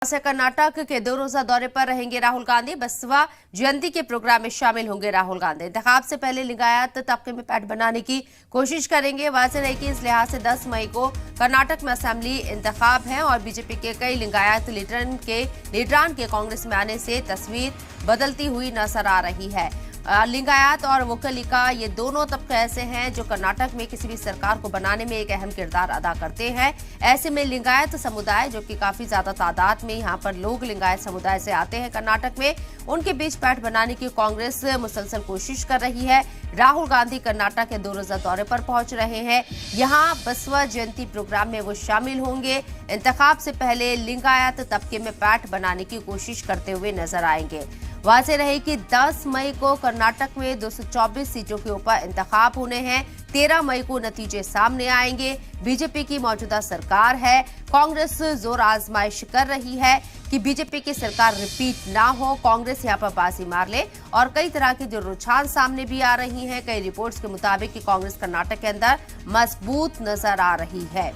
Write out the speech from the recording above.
से कर्नाटक के 2 रोजा दौरे पर रहेंगे राहुल गांधी। बसवा जयंती के प्रोग्राम में शामिल होंगे राहुल गांधी। इंतखाब से पहले लिंगायत तबके में पैठ बनाने की कोशिश करेंगे। वाज़ेह रहे कि इस लिहाज से 10 मई को कर्नाटक में असेंबली इंतखाब है और बीजेपी के कई लिंगायत लीडरान के कांग्रेस में आने से तस्वीर बदलती हुई नजर आ रही है। लिंगायत और वोकलिका ये दोनों तबके ऐसे हैं जो कर्नाटक में किसी भी सरकार को बनाने में एक अहम किरदार अदा करते हैं। ऐसे में लिंगायत समुदाय, जो कि काफी ज्यादा तादाद में यहाँ पर लोग लिंगायत समुदाय से आते हैं कर्नाटक में, उनके बीच पैठ बनाने की कांग्रेस मुसलसल कोशिश कर रही है। राहुल गांधी कर्नाटक के 2 रोजा दौरे पर पहुंच रहे हैं। यहाँ बसवा जयंती प्रोग्राम में वो शामिल होंगे। इंतखाब से पहले लिंगायत तबके में पैठ बनाने की कोशिश करते हुए नजर आएंगे। वाज़ेह रहे कि 10 मई को कर्नाटक में 224 सीटों के ऊपर इंतखाब होने हैं। 13 मई को नतीजे सामने आएंगे। बीजेपी की मौजूदा सरकार है। कांग्रेस जोर आजमाइश कर रही है कि बीजेपी की सरकार रिपीट ना हो, कांग्रेस यहां पर बाजी मार ले। और कई तरह की जो रुझान सामने भी आ रही हैं, कई रिपोर्ट्स के मुताबिक कि कांग्रेस कर्नाटक के अंदर मजबूत नजर आ रही है।